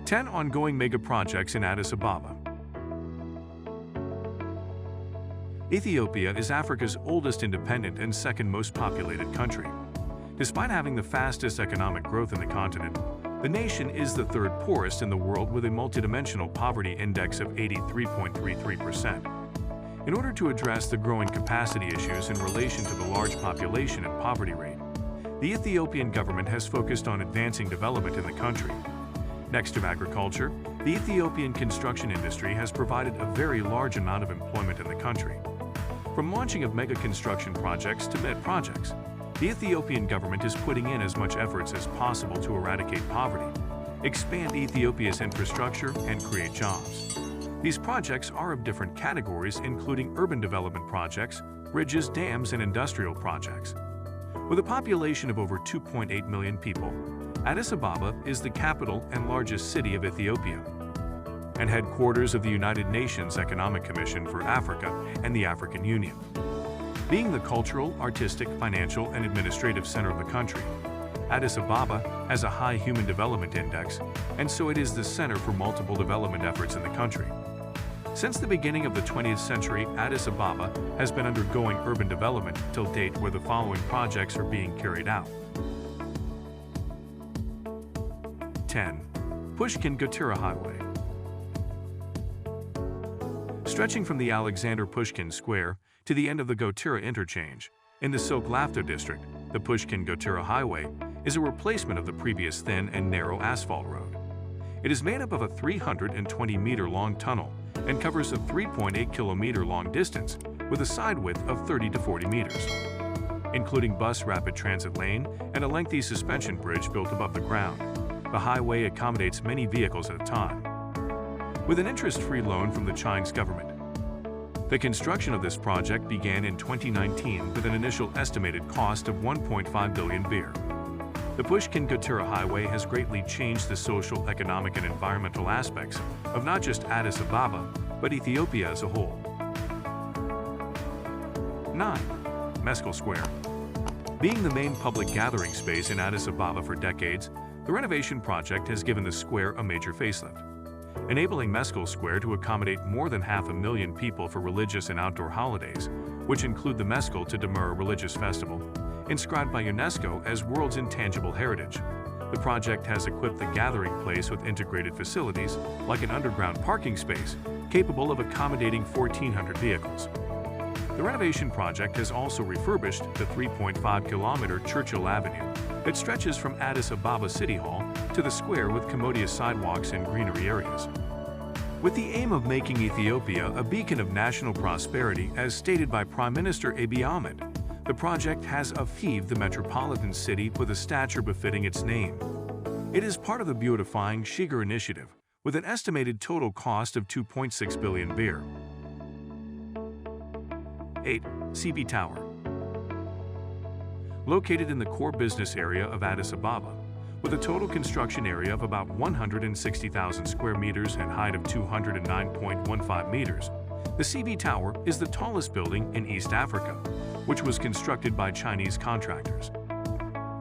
10 ongoing mega projects in Addis Ababa. Ethiopia is Africa's oldest independent and second most populated country. Despite having the fastest economic growth in the continent, the nation is the third poorest in the world with a multidimensional poverty index of 83.33%. In order to address the growing capacity issues in relation to the large population and poverty rate, the Ethiopian government has focused on advancing development in the country. Next to agriculture, the Ethiopian construction industry has provided a very large amount of employment in the country. From launching of mega construction projects to mid projects, the Ethiopian government is putting in as much efforts as possible to eradicate poverty, expand Ethiopia's infrastructure, and create jobs. These projects are of different categories, including urban development projects, bridges, dams, and industrial projects. With a population of over 2.8 million people, Addis Ababa is the capital and largest city of Ethiopia, and headquarters of the United Nations Economic Commission for Africa and the African Union. Being the cultural, artistic, financial, and administrative center of the country, Addis Ababa has a high Human Development Index, and so it is the center for multiple development efforts in the country. Since the beginning of the 20th century, Addis Ababa has been undergoing urban development till date, where the following projects are being carried out. 10. Pushkin-Gatira Highway. Stretching from the Alexander Pushkin Square to the end of the Gatira interchange, in the Sok-Lafto district, the Pushkin-Gatira Highway is a replacement of the previous thin and narrow asphalt road. It is made up of a 320-meter-long tunnel and covers a 3.8-kilometer-long distance with a side width of 30 to 40 meters, including bus rapid transit lane and a lengthy suspension bridge built above the ground. The highway accommodates many vehicles at a time. With an interest-free loan from the Chinese government. The construction of this project began in 2019 with an initial estimated cost of 1.5 billion birr. The Pushkin-Gatira Highway has greatly changed the social, economic, and environmental aspects of not just Addis Ababa, but Ethiopia as a whole. 9. Meskel Square. Being the main public gathering space in Addis Ababa for decades, the renovation project has given the square a major facelift, enabling Meskel Square to accommodate more than 500,000 people for religious and outdoor holidays, which include the Meskel to Demura religious festival, inscribed by UNESCO as World's Intangible Heritage. The project has equipped the gathering place with integrated facilities, like an underground parking space, capable of accommodating 1,400 vehicles. The renovation project has also refurbished the 3.5-kilometer Churchill Avenue that stretches from Addis Ababa City Hall to the square with commodious sidewalks and greenery areas. With the aim of making Ethiopia a beacon of national prosperity, as stated by Prime Minister Abiy Ahmed, the project has achieved the metropolitan city with a stature befitting its name. It is part of the Beautifying Shigar initiative, with an estimated total cost of 2.6 billion birr. 8. CB Tower. Located in the core business area of Addis Ababa, with a total construction area of about 160,000 square meters and height of 209.15 meters, the CB Tower is the tallest building in East Africa, which was constructed by Chinese contractors.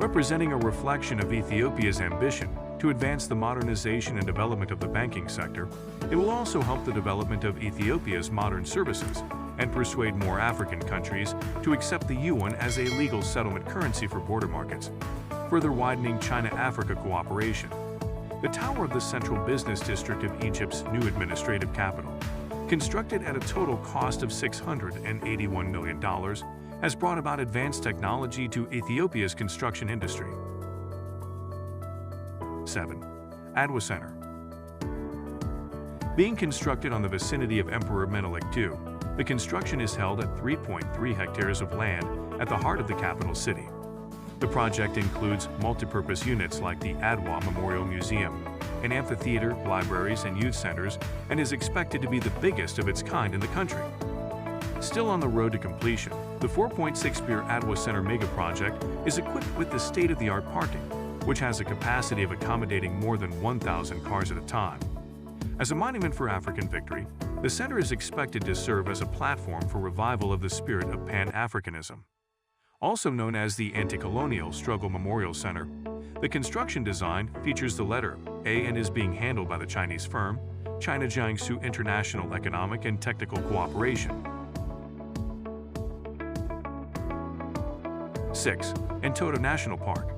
Representing a reflection of Ethiopia's ambition to advance the modernization and development of the banking sector, it will also help the development of Ethiopia's modern services and persuade more African countries to accept the yuan as a legal settlement currency for border markets, further widening China-Africa cooperation. The Tower of the Central Business District of Egypt's new administrative capital, constructed at a total cost of $681 million, has brought about advanced technology to Ethiopia's construction industry. 7. Adwa Center. Being constructed on the vicinity of Emperor Menelik II, the construction is held at 3.3 hectares of land at the heart of the capital city. The project includes multipurpose units like the Adwa Memorial Museum, an amphitheater, libraries, and youth centers, and is expected to be the biggest of its kind in the country. Still on the road to completion, the 4.6 birr Adwa Center mega project is equipped with the state-of-the-art parking, which has a capacity of accommodating more than 1,000 cars at a time. As a monument for African victory, the center is expected to serve as a platform for revival of the spirit of Pan-Africanism. Also known as the Anti-Colonial Struggle Memorial Center, The construction design features the letter A and is being handled by the Chinese firm, China Jiangsu International Economic and Technical Cooperation. 6. Entoto National Park.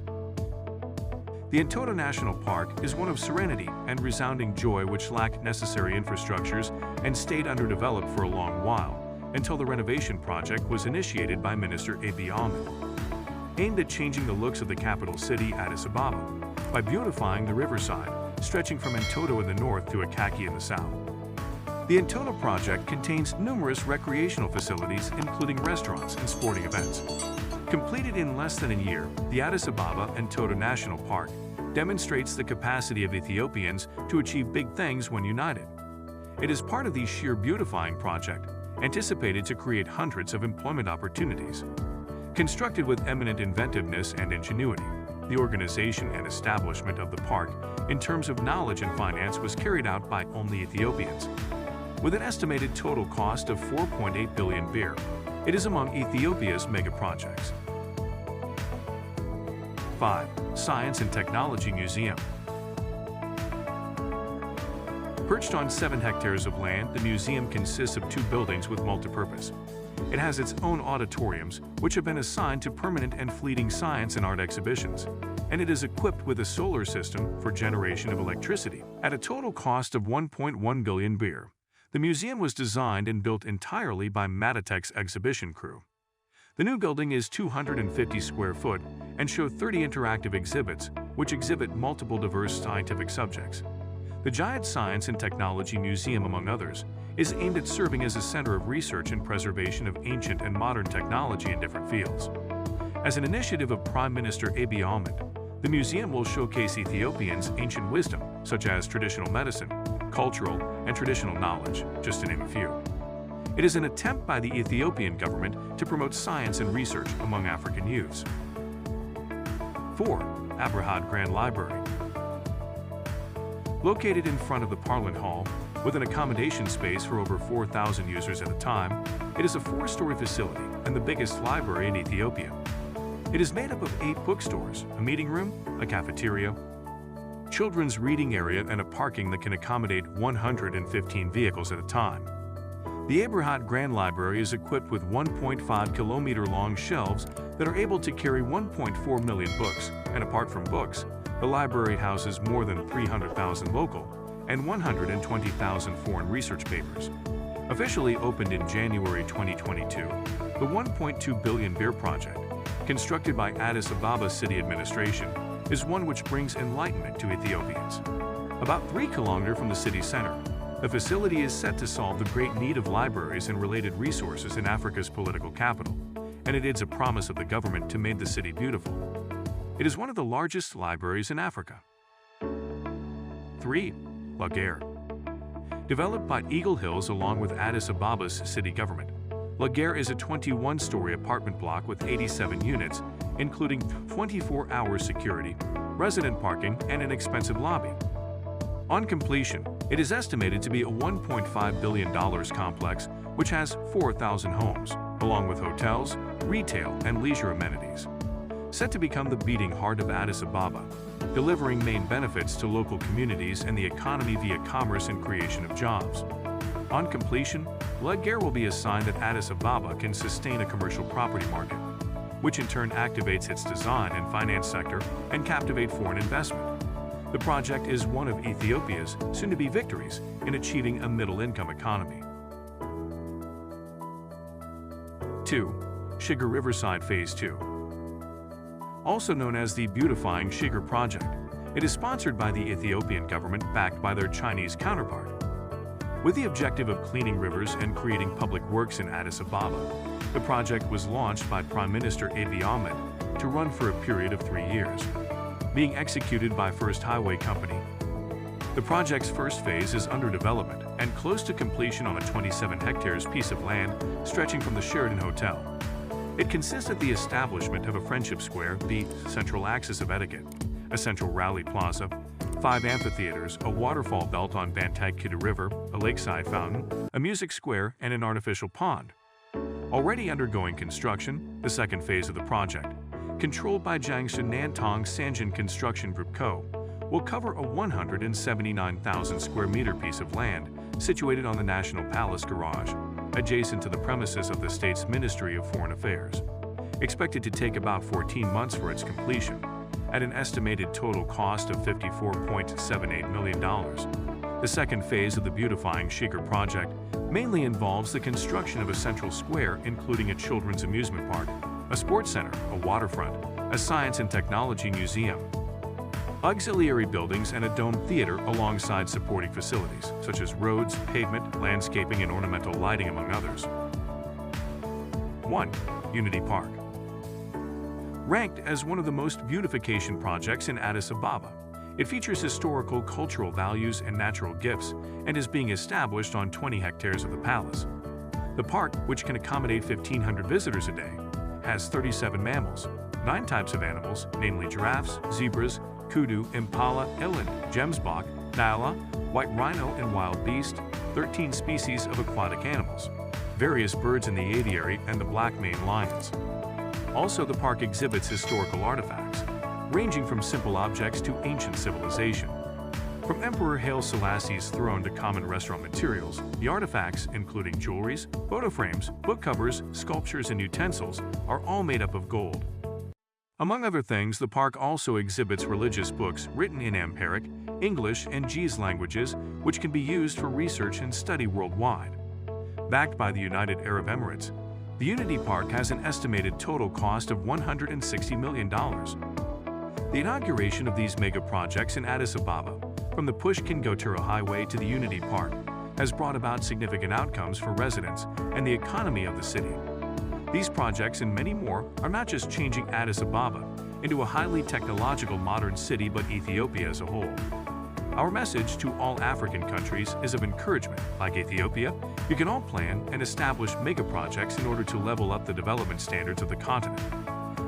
The Entoto National Park is one of serenity and resounding joy which lacked necessary infrastructures and stayed underdeveloped for a long while, until the renovation project was initiated by Minister Abiy, aimed at changing the looks of the capital city, Addis Ababa, by beautifying the riverside, stretching from Entoto in the north to Akaki in the south. The Entoto project contains numerous recreational facilities, including restaurants and sporting events. Completed in less than a year, the Addis Ababa Entoto National Park demonstrates the capacity of Ethiopians to achieve big things when united. It is part of the sheer beautifying project, anticipated to create hundreds of employment opportunities. Constructed with eminent inventiveness and ingenuity, the organization and establishment of the park, in terms of knowledge and finance, was carried out by only Ethiopians. With an estimated total cost of 4.8 billion birr, it is among Ethiopia's mega projects. 5. Science and Technology Museum. Perched on 7 hectares of land, the museum consists of 2 buildings with multipurpose. It has its own auditoriums, which have been assigned to permanent and fleeting science and art exhibitions, and it is equipped with a solar system for generation of electricity. At a total cost of 1.1 billion birr, the museum was designed and built entirely by Matatek's exhibition crew. The new building is 250 square foot and shows 30 interactive exhibits, which exhibit multiple diverse scientific subjects. The Giant Science and Technology Museum, among others, is aimed at serving as a center of research and preservation of ancient and modern technology in different fields. As an initiative of Prime Minister Abiy Ahmed, the museum will showcase Ethiopians' ancient wisdom, such as traditional medicine, cultural, and traditional knowledge, just to name a few. It is an attempt by the Ethiopian government to promote science and research among African youths. 4. Abrahad Grand Library. Located in front of the Parliament Hall, with an accommodation space for over 4,000 users at a time, it is a 4-story facility and the biggest library in Ethiopia. It is made up of 8 bookstores, a meeting room, a cafeteria, children's reading area, and a parking that can accommodate 115 vehicles at a time. The Abrahad Grand Library is equipped with 1.5-kilometer-long shelves that are able to carry 1.4 million books, and apart from books, the library houses more than 300,000 local and 120,000 foreign research papers. Officially opened in January 2022, the 1.2 billion birr project, constructed by Addis Ababa City Administration, is one which brings enlightenment to Ethiopians. About 3 kilometers from the city center, the facility is set to solve the great need of libraries and related resources in Africa's political capital, and it is a promise of the government to make the city beautiful. It is one of the largest libraries in Africa. 3. La Gare. Developed by Eagle Hills along with Addis Ababa's city government, La Gare is a 21-story apartment block with 87 units, including 24-hour security, resident parking, and an expensive lobby. On completion, it is estimated to be a $1.5 billion complex which has 4,000 homes, along with hotels, retail, and leisure amenities. Set to become the beating heart of Addis Ababa, delivering main benefits to local communities and the economy via commerce and creation of jobs. On completion, La Gare will be a sign that Addis Ababa can sustain a commercial property market, which in turn activates its design and finance sector and captivate foreign investment. The project is one of Ethiopia's soon-to-be victories in achieving a middle-income economy. 2. Shigar Riverside Phase 2. Also known as the Beautifying Shigar Project, it is sponsored by the Ethiopian government backed by their Chinese counterpart. With the objective of cleaning rivers and creating public works in Addis Ababa, the project was launched by Prime Minister Abiy Ahmed to run for a period of 3 years. Being executed by First Highway Company. The project's first phase is under development and close to completion on a 27 hectares piece of land stretching from the Sheraton Hotel. It consists of the establishment of a friendship square, the central axis of etiquette, a central rally plaza, 5 amphitheaters, a waterfall belt on Bantaikida River, a lakeside fountain, a music square, and an artificial pond. Already undergoing construction, the second phase of the project, controlled by Jiangsu Nantong Sanjin Construction Group Co., will cover a 179,000 square meter piece of land situated on the National Palace Garage, adjacent to the premises of the state's Ministry of Foreign Affairs. Expected to take about 14 months for its completion, at an estimated total cost of $54.78 million. The second phase of the beautifying Sheikar project mainly involves the construction of a central square including a children's amusement park, a sports center, a waterfront, a science and technology museum, auxiliary buildings, and a domed theater alongside supporting facilities such as roads, pavement, landscaping, and ornamental lighting, among others. 1. Unity Park. Ranked as one of the most beautification projects in Addis Ababa, it features historical, cultural values and natural gifts and is being established on 20 hectares of the palace. The park, which can accommodate 1,500 visitors a day, has 37 mammals, 9 types of animals, namely giraffes, zebras, kudu, impala, eland, gemsbok, nyala, white rhino, and wild beast, 13 species of aquatic animals, various birds in the aviary, and the black-maned lions. Also, the park exhibits historical artifacts, ranging from simple objects to ancient civilization. From Emperor Haile Selassie's throne to common restaurant materials, the artifacts, including jewelries, photo frames, book covers, sculptures, and utensils, are all made up of gold. Among other things, the park also exhibits religious books written in Amharic, English, and Ge'ez languages, which can be used for research and study worldwide. Backed by the United Arab Emirates, the Unity Park has an estimated total cost of $160 million. The inauguration of these mega projects in Addis Ababa, from the Pushkin-Gotera Highway to the Unity Park, has brought about significant outcomes for residents and the economy of the city. These projects and many more are not just changing Addis Ababa into a highly technological modern city, but Ethiopia as a whole. Our message to all African countries is of encouragement. Like Ethiopia, you can all plan and establish mega projects in order to level up the development standards of the continent.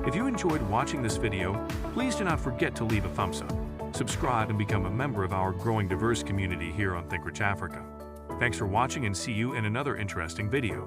If you enjoyed watching this video, please do not forget to leave a thumbs up, subscribe, and become a member of our growing diverse community here on ThinkRich Africa. Thanks for watching, and see you in another interesting video.